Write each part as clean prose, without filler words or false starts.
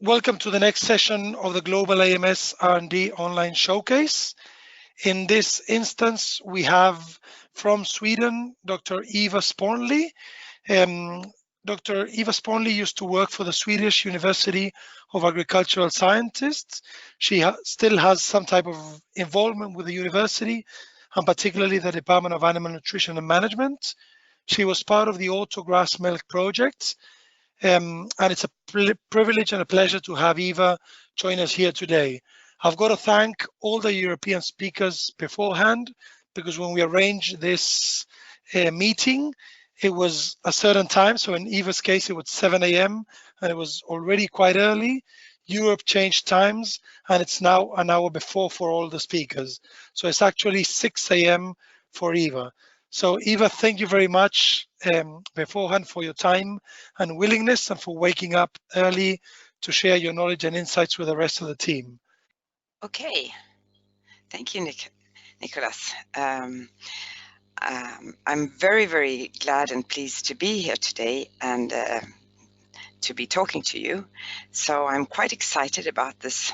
Welcome to the next session of the Global AMS R&D Online Showcase. In this instance, we have from Sweden, Dr. Eva Sporndly. Um, Dr. Eva Sporndly used to work for the Swedish University of Agricultural Scientists. She still has some type of involvement with the university, and particularly the Department of Animal Nutrition and Management. She was part of the Autograss Milk Project, and it's a privilege and a pleasure to have Eva join us here today. I've got to thank all the European speakers beforehand, because when we arranged this meeting, it was a certain time. So in Eva's case, it was 7 a.m. and it was already quite early. Europe changed times and it's now an hour before for all the speakers. So it's actually 6 a.m. for Eva. So Eva, thank you very much beforehand for your time and willingness, and for waking up early to share your knowledge and insights with the rest of the team. Okay, thank you, Nicholas. I'm very, very glad and pleased to be here today and to be talking to you. So I'm quite excited about this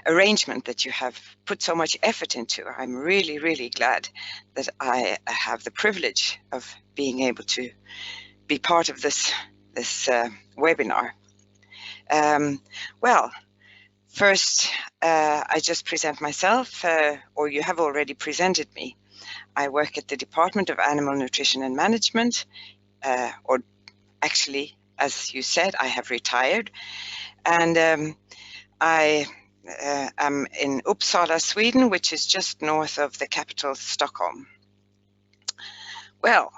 arrangement that you have put so much effort into. I'm really, really glad that I have the privilege of being able to be part of this webinar. Well, first, I just present myself, or you have already presented me. I work at the Department of Animal Nutrition and Management, or actually, as you said, I have retired, and I am in Uppsala, Sweden, which is just north of the capital, Stockholm. Well,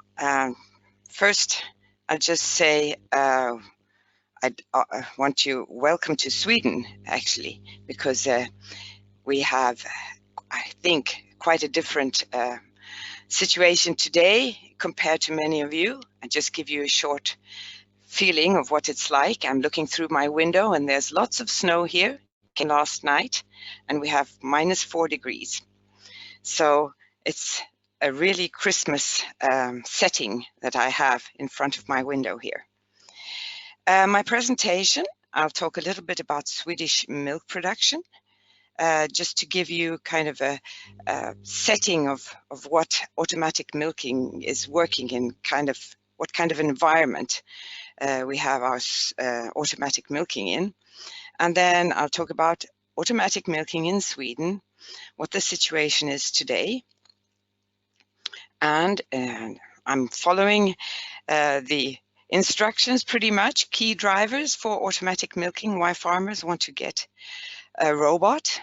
first, I'll just say I want you welcome to Sweden, actually, because we have, I think, quite a different situation today compared to many of you. I'll just give you a short feeling of what it's like. I'm looking through my window and there's lots of snow here. Came last night and we have -4 degrees. So it's a really Christmas setting that I have in front of my window here. My presentation, I'll talk a little bit about Swedish milk production, just to give you kind of a setting of what automatic milking is working in, what kind of environment we have our automatic milking in. And then I'll talk about automatic milking in Sweden, what the situation is today. And I'm following the instructions pretty much, key drivers for automatic milking, why farmers want to get a robot.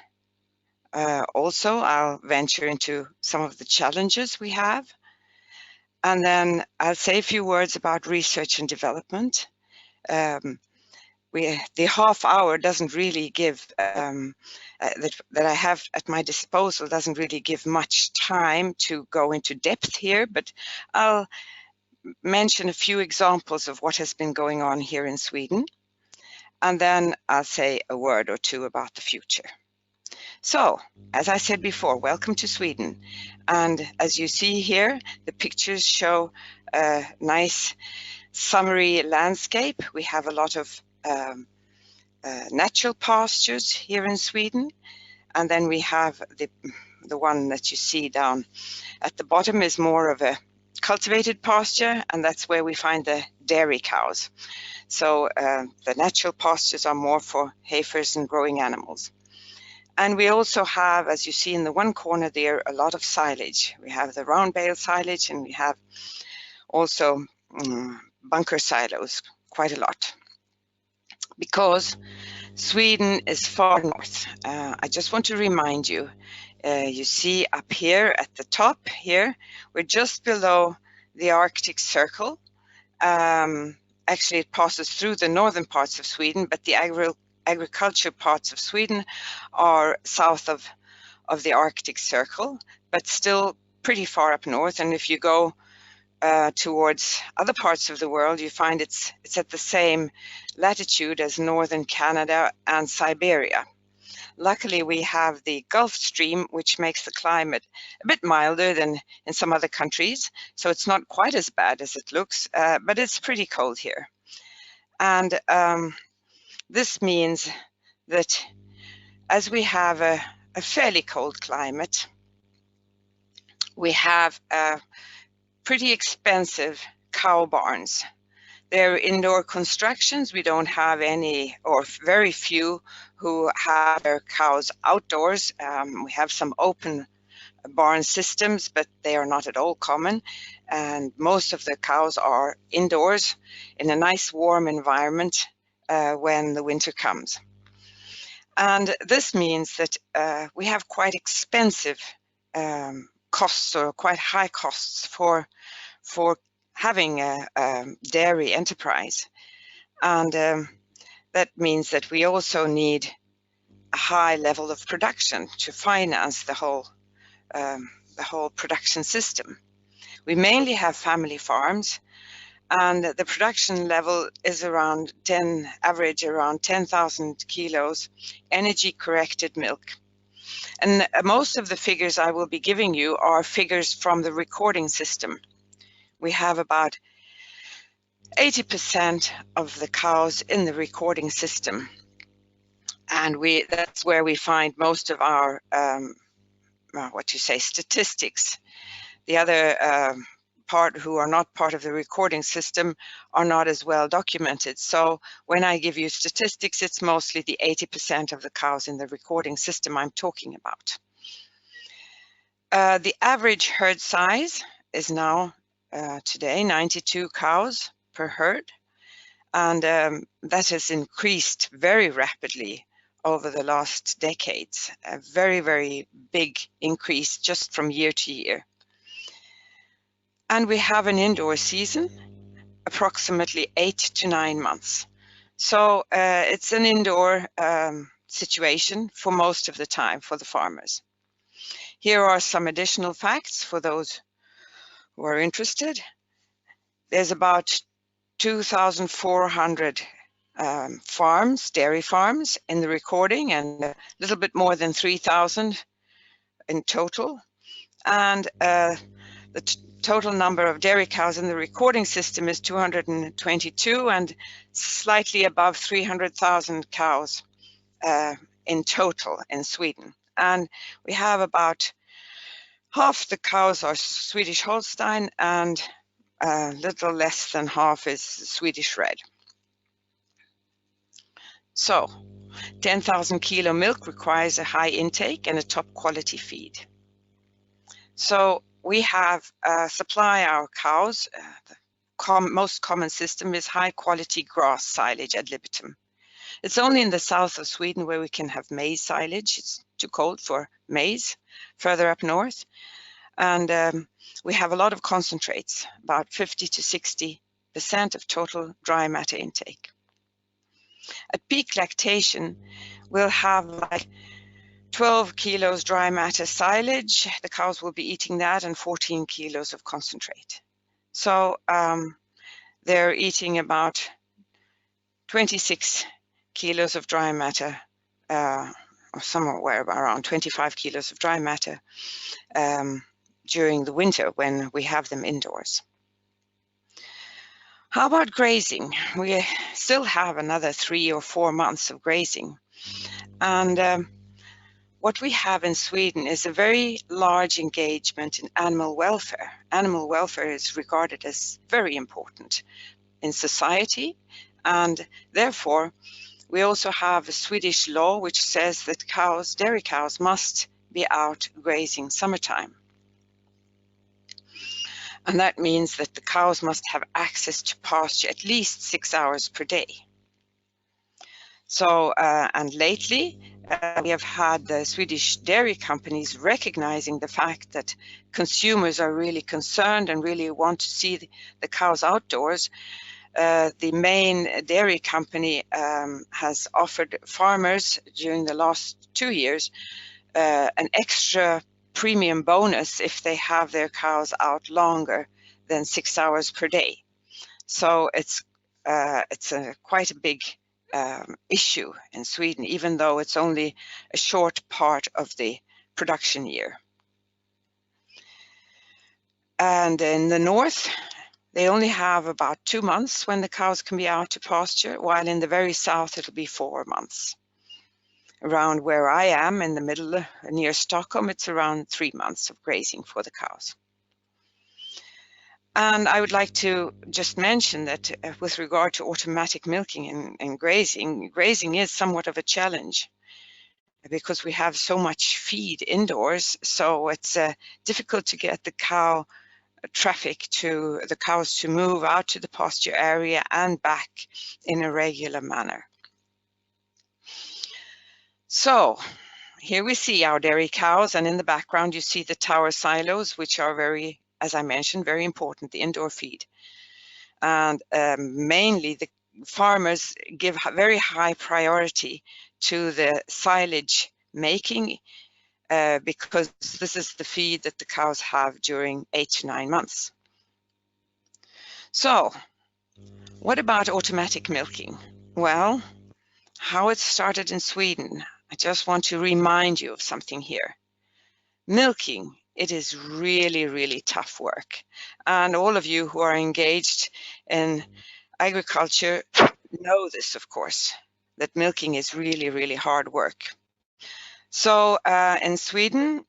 Also, I'll venture into some of the challenges we have. And then I'll say a few words about research and development. The half hour doesn't really give, that I have at my disposal doesn't really give much time to go into depth here, but I'll mention a few examples of what has been going on here in Sweden. And then I'll say a word or two about the future. So, as I said before, welcome to Sweden. And as you see here, the pictures show a nice summery landscape. We have a lot of natural pastures here in Sweden. And then we have the one that you see down at the bottom is more of a cultivated pasture, and that's where we find the dairy cows. So the natural pastures are more for heifers and growing animals. And we also have, as you see in the one corner there, a lot of silage. We have the round bale silage, and we have also bunker silos, quite a lot. Because Sweden is far north. I just want to remind you, you see up here at the top here, we're just below the Arctic Circle. Actually, it passes through the northern parts of Sweden, but the agriculture parts of Sweden are south of the Arctic Circle, but still pretty far up north. And if you go towards other parts of the world, you find it's at the same latitude as northern Canada and Siberia. Luckily, we have the Gulf Stream, which makes the climate a bit milder than in some other countries. So it's not quite as bad as it looks, but it's pretty cold here. And this means that as we have a fairly cold climate, we have pretty expensive cow barns. They're indoor constructions. We don't have any, or very few, who have their cows outdoors. We have some open barn systems, but they are not at all common. And most of the cows are indoors in a nice warm environment when the winter comes. And this means that we have quite expensive costs, or quite high costs for having a dairy enterprise. And that means that we also need a high level of production to finance the whole production system. We mainly have family farms, and the production level is average around 10,000 kilos energy corrected milk. And most of the figures I will be giving you are figures from the recording system. We have about 80% of the cows in the recording system, and that's where we find most of our statistics. The other part who are not part of the recording system are not as well documented. So when I give you statistics, it's mostly the 80% of the cows in the recording system I'm talking about. The average herd size is now today 92 cows per herd, and that has increased very rapidly over the last decades. A very, very big increase just from year to year. And we have an indoor season, approximately 8 to 9 months. So it's an indoor situation for most of the time for the farmers. Here are some additional facts for those who are interested. There's about 2,400 farms, dairy farms in the recording, and a little bit more than 3,000 in total. And the total number of dairy cows in the recording system is 222, and slightly above 300,000 cows in total in Sweden. And we have about half the cows are Swedish Holstein, and a little less than half is Swedish Red. So 10,000 kilo milk requires a high intake and a top quality feed. So we have supply our cows. The most common system is high quality grass silage ad libitum. It's only in the south of Sweden where we can have maize silage. It's too cold for maize further up north. And we have a lot of concentrates, about 50 to 60% of total dry matter intake. At peak lactation, we'll have like 12 kilos dry matter silage. The cows will be eating that, and 14 kilos of concentrate. So they're eating about 26 kilos of dry matter, or somewhere around 25 kilos of dry matter during the winter when we have them indoors. How about grazing? We still have another 3 or 4 months of grazing. And what we have in Sweden is a very large engagement in animal welfare. Animal welfare is regarded as very important in society, and therefore we also have a Swedish law which says that dairy cows must be out grazing summertime. And that means that the cows must have access to pasture at least 6 hours per day. So, and lately, we have had the Swedish dairy companies recognizing the fact that consumers are really concerned and really want to see the cows outdoors. The main dairy company has offered farmers during the last 2 years an extra premium bonus if they have their cows out longer than 6 hours per day. So it's quite a big issue in Sweden, even though it's only a short part of the production year. And in the north, They only have about 2 months when the cows can be out to pasture, while in the very south it'll be 4 months. Around where I am in the middle, near Stockholm, it's around 3 months of grazing for the cows. And I would like to just mention that with regard to automatic milking and grazing, grazing is somewhat of a challenge because we have so much feed indoors, so it's difficult to get the cow traffic to the cows to move out to the pasture area and back in a regular manner. So here we see our dairy cows, and in the background you see the tower silos, which are very, as I mentioned, very important, the indoor feed. And mainly the farmers give very high priority to the silage making because this is the feed that the cows have during 8 to 9 months. So what about automatic milking? Well, how it started in Sweden, I just want to remind you of something here. Milking, it is really, really tough work. And all of you who are engaged in agriculture know this, of course, that milking is really, really hard work. So in Sweden,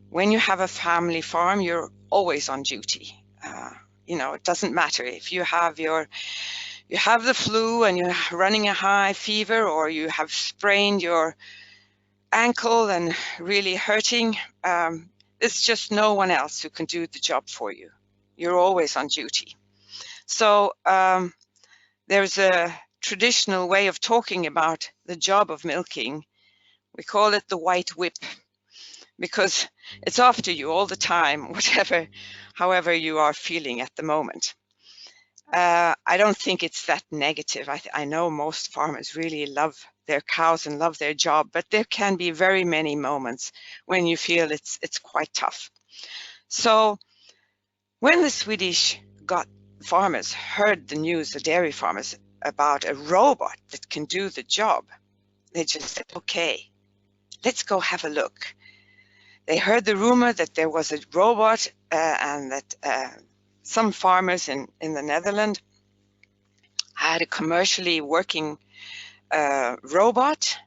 when you have a family farm, you're always on duty. You know, it doesn't matter if you have the flu and you're running a high fever, or you have sprained your ankle and really hurting. There's just no one else who can do the job for you. You're always on duty. So there's a traditional way of talking about the job of milking. We call it the white whip, because it's after you all the time, however you are feeling at the moment. I don't think it's that negative. I know most farmers really love their cows and love their job, but there can be very many moments when you feel it's quite tough. So when the Swedish farmers heard the news, the dairy farmers, about a robot that can do the job, they just said, okay, let's go have a look. They heard the rumor that there was a robot and that some farmers in the Netherlands had a commercially working robot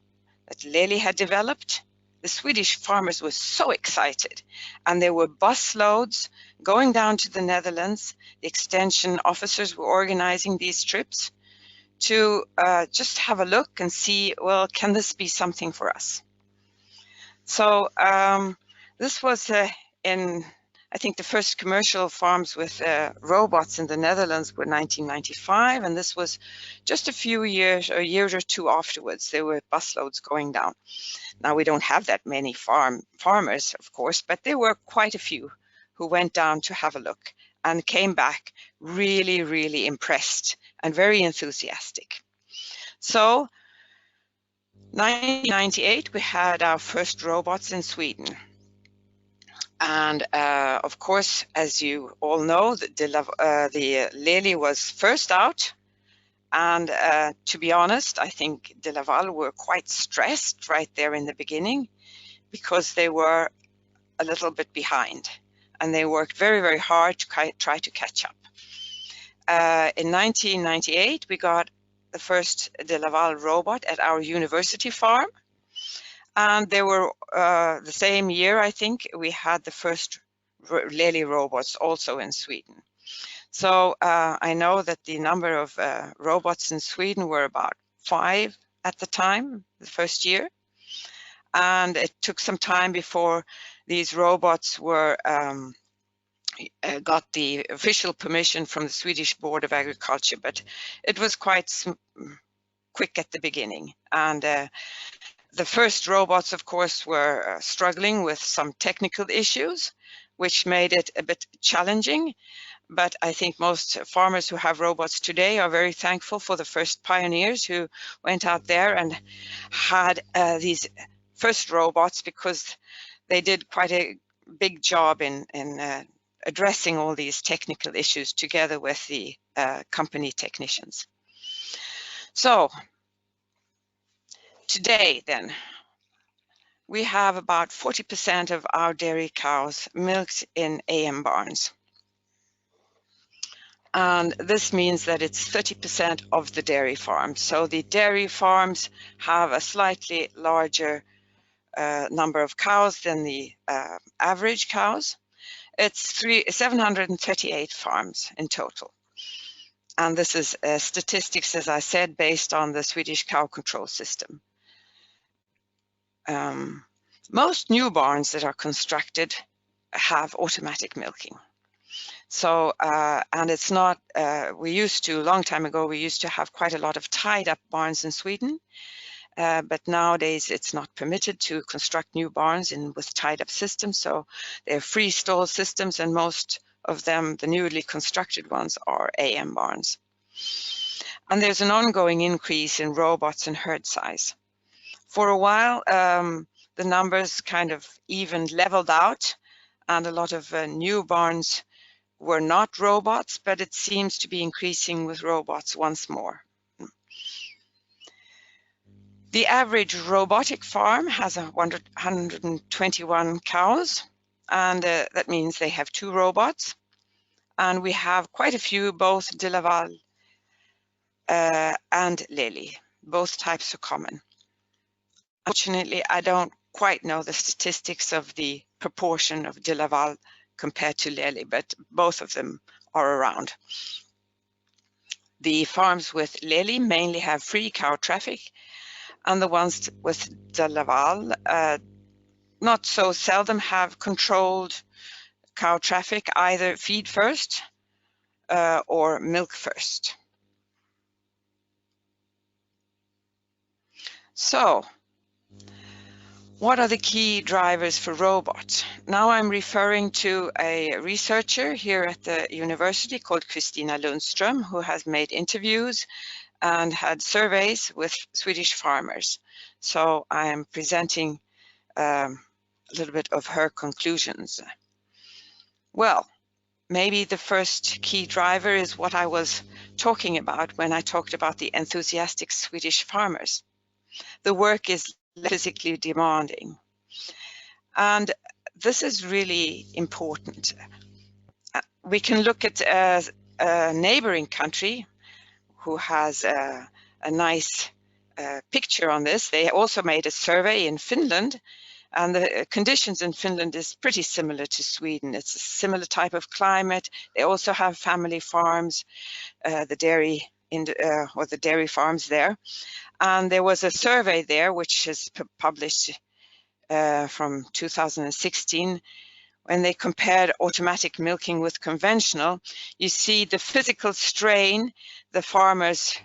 that Lely had developed. The Swedish farmers were so excited, and there were bus loads going down to the Netherlands. The extension officers were organizing these trips to just have a look and see, well, can this be something for us? So this was I think the first commercial farms with robots in the Netherlands were 1995, and this was just a year or two afterwards. There were busloads going down. Now we don't have that many farmers, of course, but there were quite a few who went down to have a look and came back really, really impressed and very enthusiastic. So 1998, we had our first robots in Sweden. And of course, as you all know, the Lely was first out. And to be honest, I think De Laval were quite stressed right there in the beginning because they were a little bit behind. And they worked very, very hard to try to catch up. In 1998, we got the first De Laval robot at our university farm. And there were the same year, I think, we had the first Lely robots also in Sweden. So I know that the number of robots in Sweden were about 5 at the time, the first year. And it took some time before these robots were got the official permission from the Swedish Board of Agriculture, but it was quite quick at the beginning. And the first robots, of course, were struggling with some technical issues, which made it a bit challenging. But I think most farmers who have robots today are very thankful for the first pioneers who went out there and had these first robots, because they did quite a big job in addressing all these technical issues together with the company technicians. So today, then, we have about 40% of our dairy cows milked in AM barns. And this means that it's 30% of the dairy farms. So the dairy farms have a slightly larger number of cows than the average cows. It's 738 farms in total. And this is statistics, as I said, based on the Swedish cow control system. Most new barns that are constructed have automatic milking. So, and it's not, long time ago, we used to have quite a lot of tied up barns in Sweden, but nowadays it's not permitted to construct new barns with tied up systems. So they're free stall systems, and most of them, the newly constructed ones, are AM barns. And there's an ongoing increase in robots and herd size. For a while, the numbers kind of even leveled out, and a lot of new barns were not robots, but it seems to be increasing with robots once more. The average robotic farm has 121 cows, and that means they have 2 robots. And we have quite a few, both de Laval and Lely. Both types are common. Unfortunately, I don't quite know the statistics of the proportion of de Laval compared to Lely, but both of them are around. The farms with Lely mainly have free cow traffic, and the ones with de Laval not so seldom have controlled cow traffic, either feed first or milk first. So, what are the key drivers for robots? Now I'm referring to a researcher here at the university called Christina.Lundstrom, who has made interviews and had surveys with Swedish farmers. So I am presenting a little bit of her conclusions. Well, maybe the first key driver is what I was talking about when I talked about the enthusiastic Swedish farmers. The work is physically demanding, and this is really important. We can look at a neighboring country who has a nice picture on this. They also made a survey in Finland, and the conditions in Finland is pretty similar to Sweden. It's a similar type of climate. They also have family farms, the dairy farms there. And there was a survey there which is published from 2016. When they compared automatic milking with conventional, you see the physical strain. The farmers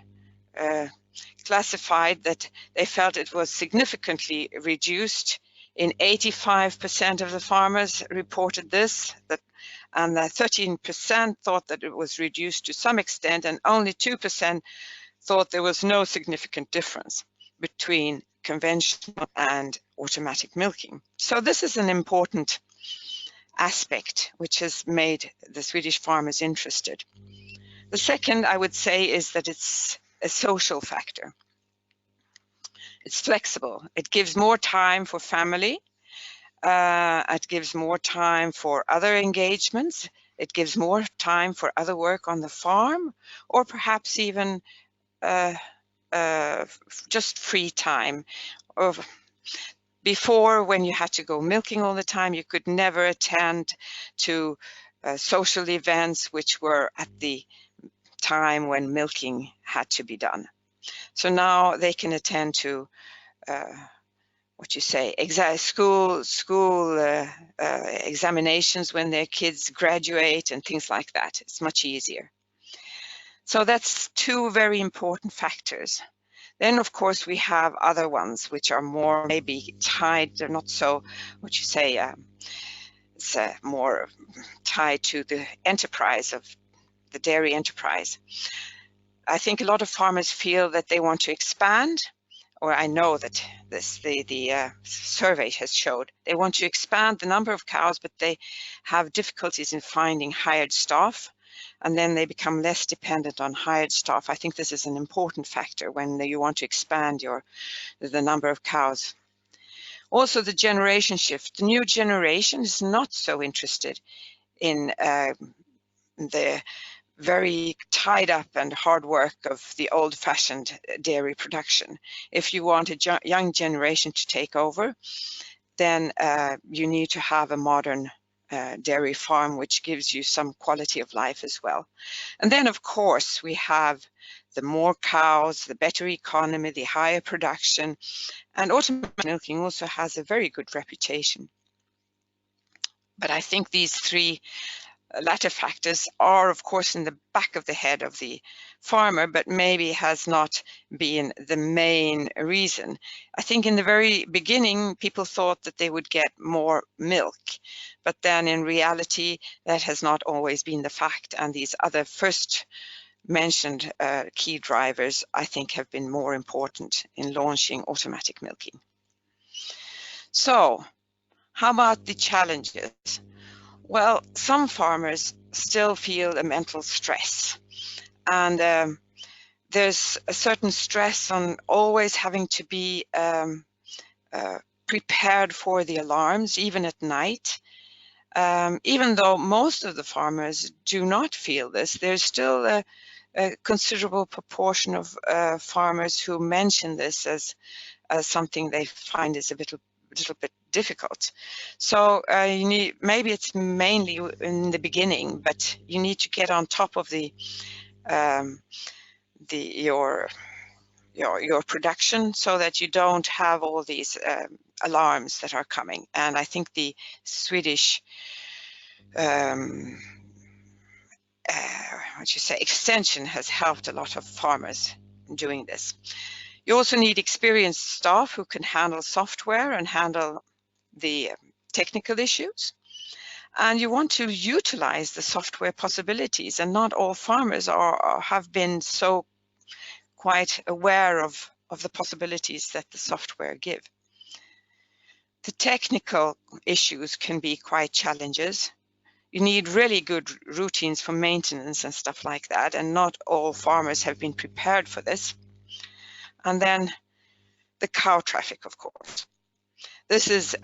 classified that they felt it was significantly reduced. In 85% of the farmers reported this, and 13% thought that it was reduced to some extent, and only 2% thought there was no significant difference between conventional and automatic milking. So this is an important aspect which has made the Swedish farmers interested. The second, I would say, is that it's a social factor. It's flexible. It gives more time for family. It gives more time for other engagements. It gives more time for other work on the farm, or perhaps even just free time. Before, when you had to go milking all the time, you could never attend to social events which were at the time when milking had to be done. So now they can attend to school examinations when their kids graduate and things like that. It's much easier. So that's 2 very important factors. Then, of course, we have other ones which are more maybe tied. They're not so, it's more tied to the enterprise of the dairy enterprise. I think a lot of farmers feel that they want to expand, or I know that the survey has showed they want to expand the number of cows, but they have difficulties in finding hired staff, and then they become less dependent on hired staff. I think this is an important factor when you want to expand the number of cows. Also, the generation shift. The new generation is not so interested in the very tied up and hard work of the old-fashioned dairy production. If you want a young generation to take over, then you need to have a modern dairy farm, which gives you some quality of life as well. And then, of course, we have the more cows, the better economy, the higher production, and automatic milking also has a very good reputation. But I think these three latter factors are, of course, in the back of the head of the farmer, but maybe has not been the main reason. I think in the very beginning, people thought that they would get more milk, but then in reality, that has not always been the fact. And these other first mentioned key drivers, I think, have been more important in launching automatic milking. So, how about the challenges? Well, some farmers still feel a mental stress, and there's a certain stress on always having to be prepared for the alarms, even at night. Even though most of the farmers do not feel this, there's still a considerable proportion of farmers who mention this as something they find is a little bit difficult. So you need, maybe it's mainly in the beginning, but you need to get on top of your production so that you don't have all these alarms that are coming. And I think the Swedish extension has helped a lot of farmers doing this. You also need experienced staff who can handle software and handle the technical issues. And you want to utilize the software possibilities, and not all farmers have been so quite aware of the possibilities that the software give. The technical issues can be quite challenges. You need really good routines for maintenance and stuff like that, and not all farmers have been prepared for this. And then the cow traffic, of course. This is,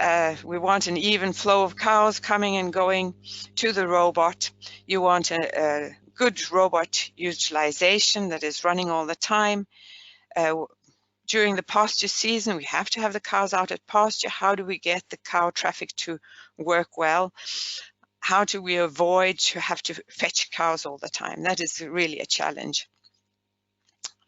we want an even flow of cows coming and going to the robot. You want a good robot utilization that is running all the time. During the pasture season, we have to have the cows out at pasture. How do we get the cow traffic to work well? How do we avoid to have to fetch cows all the time? That is really a challenge.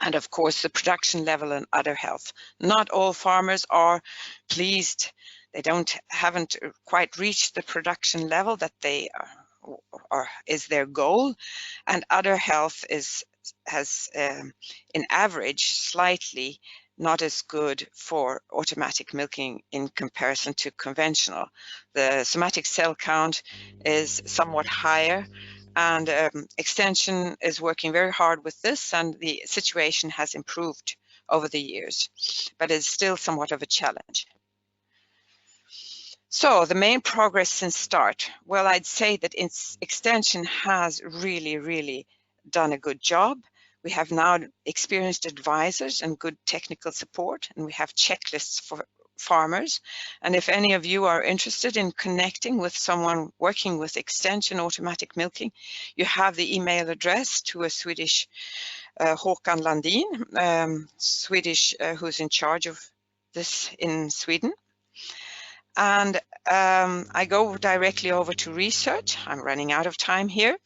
And of course, the production level and udder health. Not all farmers are pleased. They haven't quite reached the production level that they is their goal. And udder health has in average slightly not as good for automatic milking in comparison to conventional. The somatic cell count is somewhat higher, and extension is working very hard with this, and the situation has improved over the years, but it's still somewhat of a challenge. So the main progress since start, well, I'd say that extension has really done a good job. We have now experienced advisors and good technical support, and we have checklists for farmers. And if any of you are interested in connecting with someone working with extension automatic milking, you have the email address to a Swedish Håkan Landin, Swedish, who's in charge of this in Sweden. And I go directly over to research. I'm running out of time here.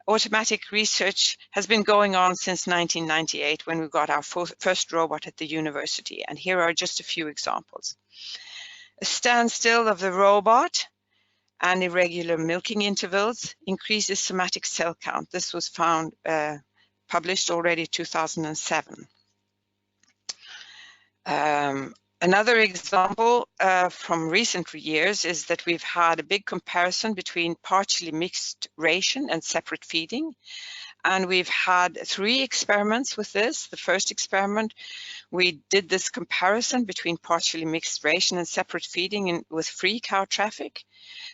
Automatic research has been going on since 1998, when we got our first robot at the university. And here are just a few examples. A standstill of the robot and irregular milking intervals increases somatic cell count. This was found, published already 2007. Another example from recent years is that we've had a big comparison between partially mixed ration and separate feeding. And we've had 3 experiments with this. The first experiment, we did this comparison between partially mixed ration and separate feeding with free cow traffic.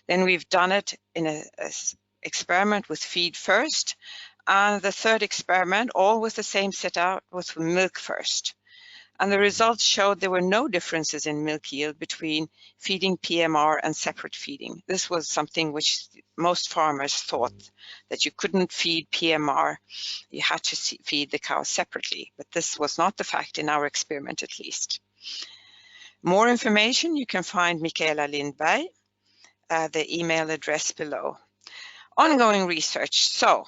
Then we've done it in an experiment with feed first. And the third experiment, all with the same setup, was milk first. And the results showed there were no differences in milk yield between feeding PMR and separate feeding. This was something which most farmers thought, that you couldn't feed PMR, you had to feed the cows separately, but this was not the fact in our experiment, at least. More information, you can find Michaela Lindberg, the email address below. Ongoing research. So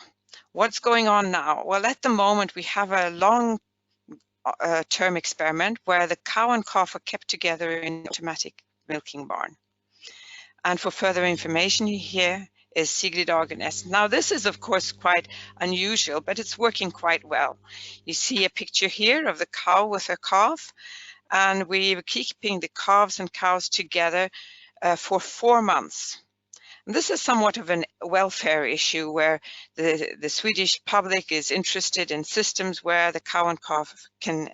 what's going on now? Well, at the moment we have a long term experiment where the cow and calf are kept together in an automatic milking barn. And for further information, here is Sigrid Agenäs. Now this is of course quite unusual, but it's working quite well. You see a picture here of the cow with her calf, and we're keeping the calves and cows together for 4 months. This is somewhat of a welfare issue where the Swedish public is interested in systems where the cow and calf can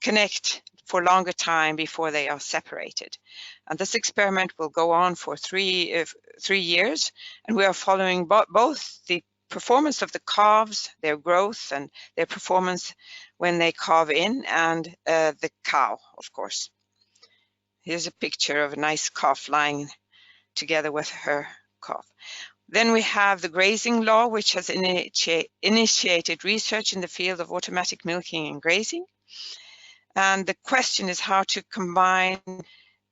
connect for longer time before they are separated. And this experiment will go on for 3 years, and we are following both the performance of the calves, their growth and their performance when they calve in, and the cow, of course. Here's a picture of a nice calf lying together with her calf. Then we have the grazing law, which has initiated research in the field of automatic milking and grazing. And the question is how to combine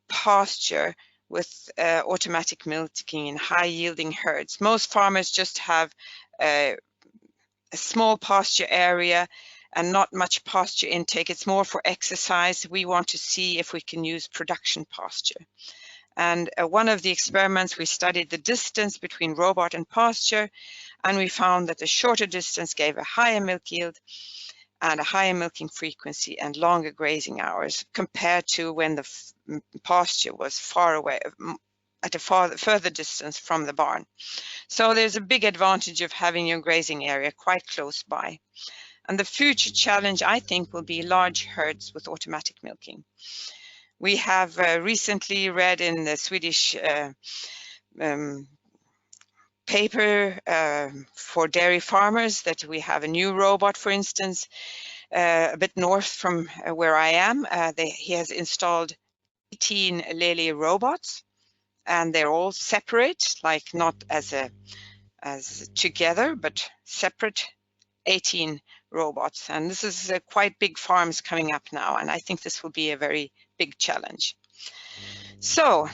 pasture with automatic milking in high-yielding herds. Most farmers just have a small pasture area and not much pasture intake. It's more for exercise. We want to see if we can use production pasture. And one of the experiments, we studied the distance between robot and pasture, and we found that the shorter distance gave a higher milk yield and a higher milking frequency and longer grazing hours compared to when the pasture was far away, at a further distance from the barn. So there's a big advantage of having your grazing area quite close by. And the future challenge, I think, will be large herds with automatic milking. We have recently read in the Swedish paper for dairy farmers that we have a new robot, for instance, a bit north from where I am. He has installed 18 Lely robots, and they're all separate, like not as together, but separate 18 robots. And this is quite big farms coming up now, and I think this will be a very big challenge. So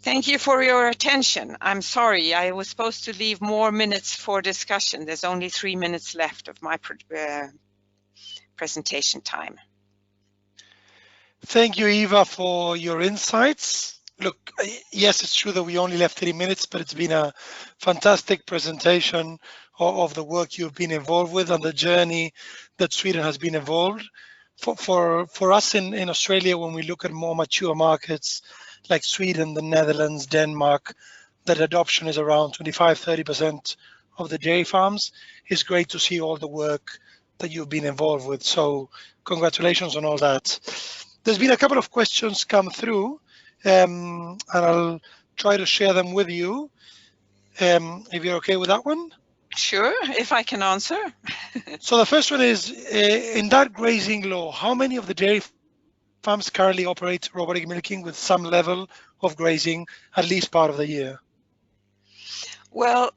thank you for your attention. I'm sorry, I was supposed to leave more minutes for discussion. There's only 3 minutes left of my presentation time. Thank you, Eva, for your insights. Look, yes, it's true that we only left 30 minutes, but it's been a fantastic presentation of the work you've been involved with and the journey that Sweden has been involved. For us in Australia, when we look at more mature markets like Sweden, the Netherlands, Denmark, that adoption is around 25–30% of the dairy farms. It's great to see all the work that you've been involved with. So congratulations on all that. There's been a couple of questions come through, and I'll try to share them with you, if you're okay with that one. Sure, if I can answer. So the first one is, in that grazing law, how many of the dairy farms currently operate robotic milking with some level of grazing at least part of the year? Well,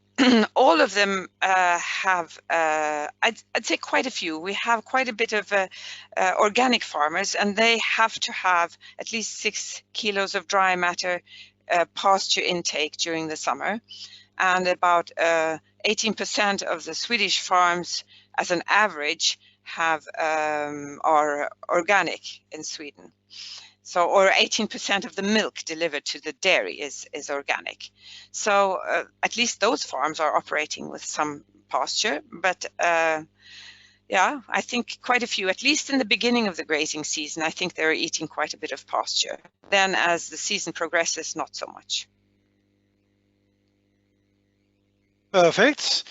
all of them have, I'd say quite a few. We have quite a bit of organic farmers, and they have to have at least 6 kilos of dry matter pasture intake during the summer. And about 18% of the Swedish farms, as an average, are organic in Sweden. So, or 18% of the milk delivered to the dairy is organic. So at least those farms are operating with some pasture, but yeah, I think quite a few, at least in the beginning of the grazing season, I think they're eating quite a bit of pasture. Then as the season progresses, not so much. Perfect.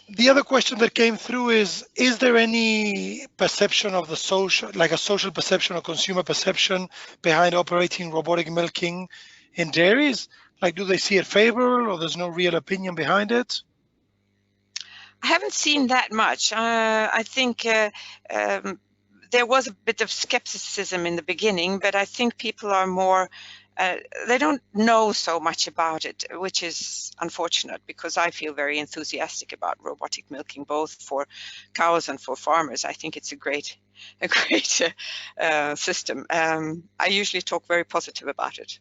The other question that came through is there any perception of the social, like a social perception or consumer perception behind operating robotic milking in dairies? Like, do they see it favorable, or there's no real opinion behind it? I haven't seen that much. I think there was a bit of skepticism in the beginning, but I think people are more, they don't know so much about it, which is unfortunate, because I feel very enthusiastic about robotic milking, both for cows and for farmers. I think it's a great system. I usually talk very positive about it.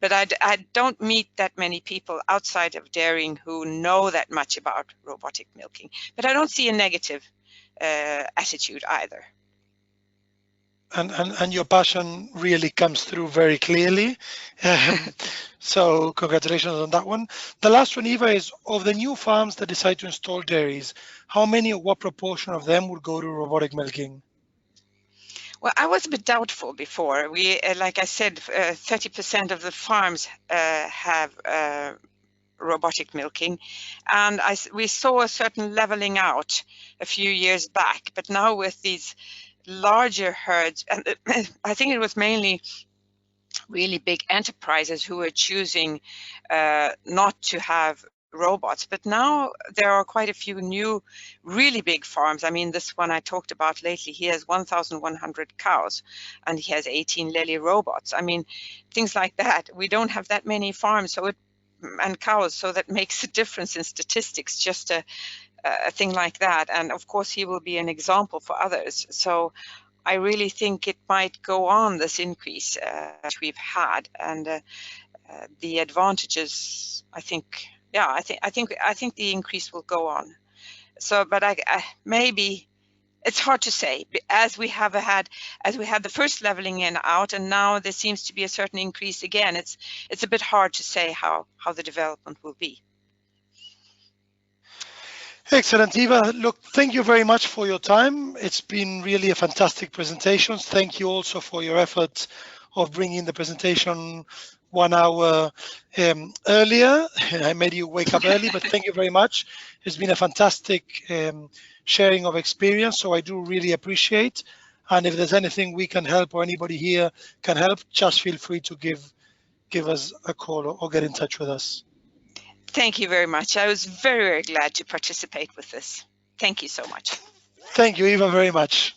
But I don't meet that many people outside of dairying who know that much about robotic milking. But I don't see a negative attitude either. And your passion really comes through very clearly. So congratulations on that one. The last one, Eva, is of the new farms that decide to install dairies, how many or what proportion of them would go to robotic milking? Well, I was a bit doubtful before. We, like I said, 30% of the farms have robotic milking, and we saw a certain leveling out a few years back. But now with these larger herds, and I think it was mainly really big enterprises who are choosing not to have robots, but now there are quite a few new really big farms. I mean, this one I talked about lately, he has 1,100 cows and he has 18 Lely robots. I mean, things like that. We don't have that many farms and cows, so that makes a difference in statistics, just a thing like that. And of course he will be an example for others. So I really think it might go on, this increase that we've had, and the advantages, I think, yeah, I think the increase will go on. So, but I maybe it's hard to say, as we had the first leveling in out, and now there seems to be a certain increase again. It's a bit hard to say how the development will be. Excellent, Eva. Look, thank you very much for your time. It's been really a fantastic presentation. Thank you also for your effort of bringing the presentation 1 hour earlier. I made you wake up early, but thank you very much. It's been a fantastic sharing of experience, so I do really appreciate. And if there's anything we can help, or anybody here can help, just feel free to give us a call or get in touch with us. Thank you very much. I was very, very glad to participate with this. Thank you so much. Thank you, Eva, very much.